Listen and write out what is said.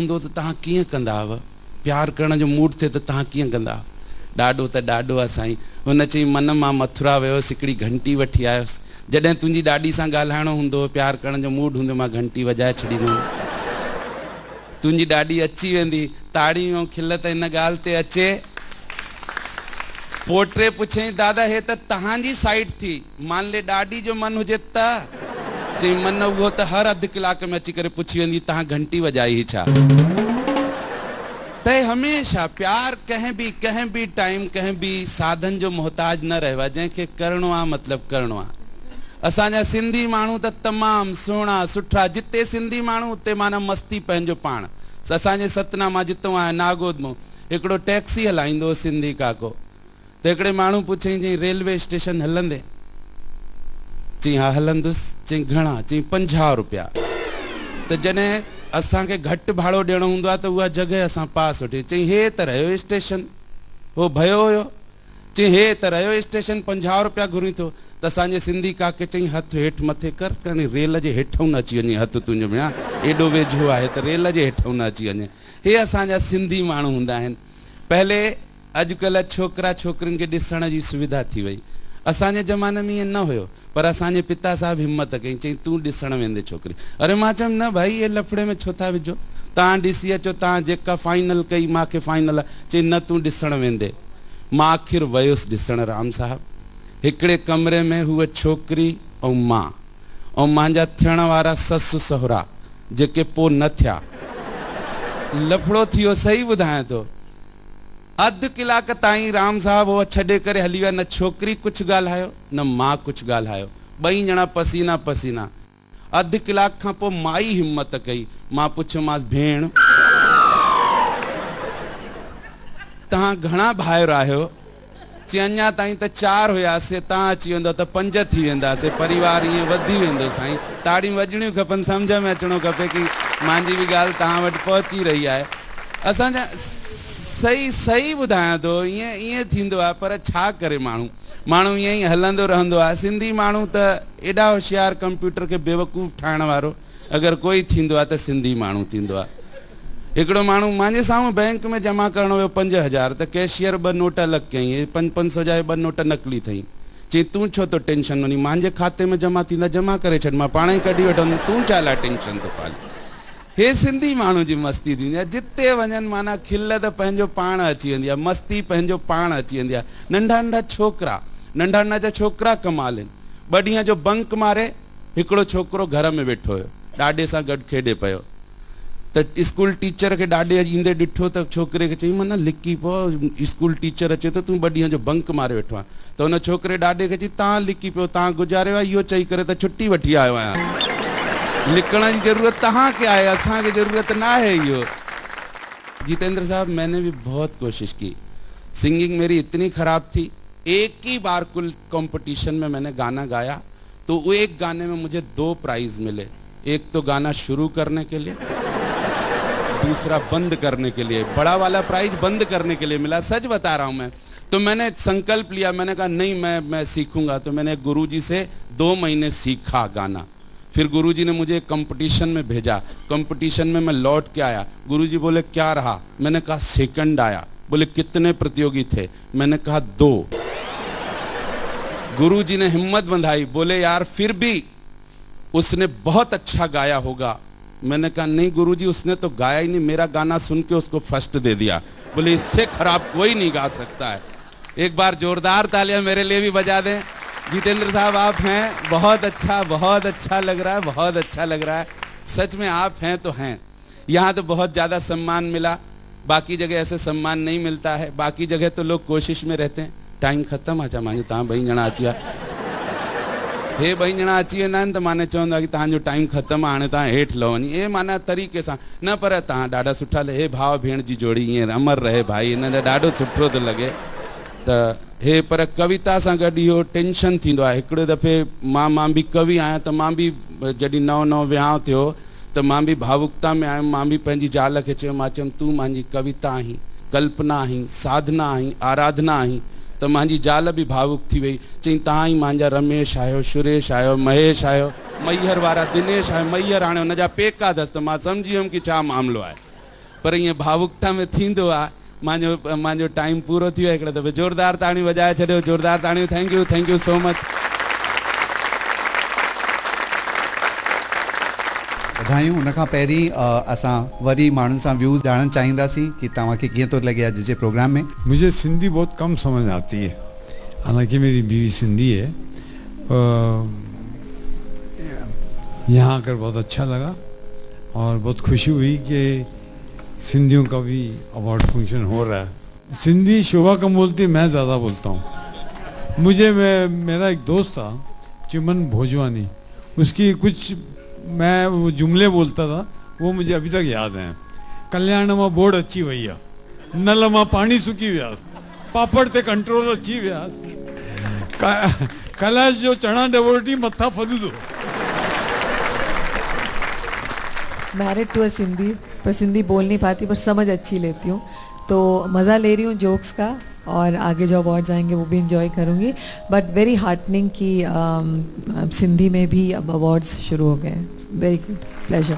हूंदो त तव्हां कीअं कंदा हुआ? प्यार करण जो मूड थिए त तव्हां कीअं कंदा? ॾाढो त ॾाढो आहे साईं। हुन चई मन मां मथुरा वियोसि, हिकिड़ी घंटी वठी आयोसि। जॾहिं तुंहिंजी ॾाॾी सां ॻाल्हाइणो हूंदो, प्यार करण जो मूड हूंदो, मां घंटी वॼाए छॾींदुमि। तुंहिंजी ॾाॾी अची वेंदी, ताड़ियूं ऐं खिल त हिन ॻाल्हि ते अचे। पोटे पुछई दादा हे त तव्हांजी साइड थी, मान ले ॾाॾी जो मन हुजे त? चई मन उहो त हर अधु कलाक में अची करे पुछी वेंदी तव्हां घंटी वॼाई छा। त हमेशह प्यार कंहिं बि टाइम कंहिं बि साधन जो मोहताज न रहियो आहे। जंहिंखे करिणो आहे मतिलबु करिणो आहे। असांजा सिंधी माण्हू त तमामु सुहिणा सुठा, जिते सिंधी माण्हू उते माना मस्ती पंहिंजो पाण। असांजे सतना मां जितो आहियां नागोद मां हिकिड़ो टैक्सी हलाईंदो सिंधी काको। त हिकिड़े माण्हू पुछई चई रेलवे स्टेशन हलंदे? चई हा हलंदुसि। चई घणा? चई 50 रुपया। त जॾहिं असांखे घटि भाड़ो ॾियणो हूंदो आहे त उहा जॻह असां पास वठी। चई हे त रहियो स्टेशन। हो भयो हुयो? चई हे त रहियो स्टेशन, 50 रुपया घुरी थो। त असांजे सिंधी काके चई हथु हेठि मथे कर, कनि रेल जे हेठां न अची वञे हथु तुंहिंजो में, एॾो वेझो आहे त रेल जे हेठां न अची वञे। हे असांजा सिंधी माण्हू हूंदा आहिनि। पहले अॼुकल्ह छोकिरा छोकिरियुनि खे ॾिसण जी सुविधा थी वई। असांजे ज़माने में ईअं न हुयो, पर असांजे पिता साहिबु हिमत कई, चई तूं ॾिसण वेंदे छोकिरी। अरे मां चयमि न भाई ये लफड़े में छो था विझो, तव्हां ॾिसी अचो, तव्हां जेका फाइनल कई मूंखे फाइनल आहे। चई न तूं ॾिसण वेंदे। मां आख़िर वयुसि ॾिसण राम साहिबु। हिकिड़े कमरे में हुअ छोकिरी ऐं मां ऐं मुंहिंजा थियण वारा ससु सहुरा जेके पोइ न थिया। लफड़ो थी वियो, सही ॿुधायां थो। अधु कलाक ताईं राम साहब उहो छॾे करे हली विया। न छोकिरी कुझु ॻाल्हायो न मां कुझु ॻाल्हायो, ॿई ॼणा पसीना पसीना। अधु कलाक खां पोइ माई हिमत कई। मां पुछियोमांसि भेण तव्हां घणा भाइर आहियो? चई अञा ताईं त 4 हुयासीं, तव्हां अची वेंदो त 5 थी वेंदासीं, परिवार ईअं वधी वेंदो। साईं ताड़ियूं वॼणियूं खपनि, सम्झ में अचिणो खपे कि मुंहिंजी बि ॻाल्हि तव्हां वटि पहुची रही आहे। असांजा सही ॿुधायां थो, ईअं थींदो आहे। पर छा करे माण्हू ईअं ई हलंदो रहंदो आहे। सिंधी माण्हू त एॾा होशियार, कंप्यूटर खे बेवकूफ़ ठाहिण वारो अगरि कोई थींदो आहे त सिंधी माण्हू थींदो आहे। हिकिड़ो माण्हू मुंहिंजे साम्हूं बैंक में जमा करणो हुयो 5000, त कैशियर 2 नोट अलॻि कयईं, 500 जा 2 नोट नकली अथई। चई तूं छो तो टेंशन वञी, मुंहिंजे खाते में जमा थींदा जमा करे छॾ, मां पाण ई कढी वठंदुमि, तूं छा लाइ टेंशन थो पाली। हे सिंधी माण्हू जी मस्ती थींदी आहे। जिते वञनि माना खिल त पंहिंजो पाण अची वेंदी आहे, मस्ती पंहिंजो पाण अची वेंदी आहे। नंढा नंढा छोकिरा कमाल आहिनि। 2 ॾींहं जो बंक मारे हिकिड़ो छोकिरो घर में वेठो हुयो, ॾाॾे सां गॾु खेॾे पियो। त स्कूल टीचर खे ॾाॾे ईंदे ॾिठो त छोकिरे खे चई माना लिकी पियो, स्कूल टीचर अचे थो, तूं 2 ॾींहं जो बंक मारे वेठो आहे। त हुन छोकिरे ॾाॾे खे चई तव्हां लिकी पियो, तव्हां गुज़ारियो आहे, इहो चई करे त छुट्टी वठी आयो आहियां। लिखण जी ज़रूरत तव्हांखे आहे, असांखे ज़रूरत न आहे। इहो जितेंद्र साहब मैंने भी बहुत कोशिश की, सिंगिंग मेरी इतनी ख़राब थी। एक ही बार कुल कंपटीशन में मैंने गाना गाया तो वो एक गाने में मुझे 2 प्राइज़ मिले। एक तो गाना शुरू करने के लिए, दूसरा बंद करने के लिए। बड़ा वाला प्राइज बंद करने के लिए मिला, सच बता रहा हूँ मैं। तो मैंने संकल्प लिया, मैंने कहा नहीं मैं सीखूंगा। तो मैंने गुरुजी से 2 महीने सीखा गाना। फिर गुरुजी ने मुझे कंपटीशन में भेजा, कंपटीशन में मैं लौट के आया। गुरुजी बोले क्या रहा? मैंने कहा सेकंड आया। बोले कितने प्रतियोगी थे? मैंने कहा 2। गुरुजी ने हिम्मत बंधाई, बोले यार फिर भी उसने बहुत अच्छा गाया होगा। मैंने कहा नहीं गुरुजी उसने तो गाया ही नहीं, मेरा गाना सुन के उसको फर्स्ट दे दिया। बोले इससे खराब कोई नहीं गा सकता है। एक बार जोरदार तालियां मेरे लिए भी बजा दें। जितेंद्र साहब आप हैं, बहुत अच्छा लग रहा है, बहुत अच्छा लग रहा है। सच में आप हैं तो हैं। यहाँ तो बहुत ज़्यादा सम्मान मिला, बाकी जगह ऐसे सम्मान नहीं मिलता है। बाकी जगह तो लोग कोशिश में रहते हैं। टाइम ख़त्म आहे छा? मां तव्हां 2 ॼणा अची विया, हे 2 ॼणा अची वेंदा आहिनि त माने चवंदा कि तव्हांजो टाइम ख़त्म आहे, हाणे तव्हां हेठि लहो वञी। हे माना तरीक़े सां न, पर तव्हां ॾाढा सुठा लॻे। हे भाउ भेण जी जोड़ी ईअं अमर रहे भाई, हिन ॾाढो सुठो थो लॻे। त हे पर कविता सां गॾु इहो टेंशन थींदो आहे। हिकिड़े दफ़े मां बि कवि आहियां, त मां बि जॾहिं नओं विहांउ थियो त मां बि भावुकता में आयुमि। मां बि पंहिंजी ज़ाल खे चयो, मां चयुमि तूं मुंहिंजी कविता आहीं, कल्पना आहीं, साधना आहीं, आराधना आहीं। त मुंहिंजी ज़ाल बि भावुक थी वई, चई तव्हां ई मुंहिंजा रमेश आहियो, सुरेश आहियो, महेश आहियो, मैहर वारा दिनेश आहियो। मैहर हाणे हुनजा पेका अथसि, त मां सम्झी वियुमि कि छा मामिलो आहे। पर ईअं भावुकता में थींदो आहे। मुंहिंजो टाइम पूरो थी वियो आहे। हिकिड़े दफ़े ज़ोरदार ताड़ियूं वॼाए छॾियो, ज़ोरदार ताड़ियूं। Thank you so much. बधायूं। उन खां पहिरीं असां वरी माण्हुनि सां व्यूज़ ॼाणणु चाहींदासीं कि तव्हांखे कीअं थो लॻे अॼु जे प्रोग्राम में। मुझे सिंधी बहुत कम समझ आती है, हालांकि मेरी बीवी सिंधी है। यहाँ आकर बहुत अच्छा लगा और बहुत खुशी हुई कि सिंधियों का भी अवार्ड फंक्शन हो रहा है। सिंधी शोभा कम बोलती है, मैं ज़्यादा बोलता हूँ। मेरा एक दोस्त था चिमन भोजवानी, उसकी कुछ मैं वो जुमले बोलता था, वो मुझे अभी तक याद हैं। कल्याण मां बोर्ड अची वही है, नल मां पानी सुकी व्यास, पापड़ ते कंट्रोल अची व्यास, कैलाश जो चना डेवोटी मथा फदूदो। मैरिड टू अ सिंधी, पर सिंधी बोल नहीं पाती, पर समझ अच्छी लेती हूँ, तो मज़ा ले रही हूँ जोक्स का, और आगे जो अवार्ड्स आएंगे वो भी इंजॉय करूँगी। बट वेरी हार्टनिंग कि सिंधी में भी अब अवार्ड्स शुरू हो गए हैं। Very good, pleasure.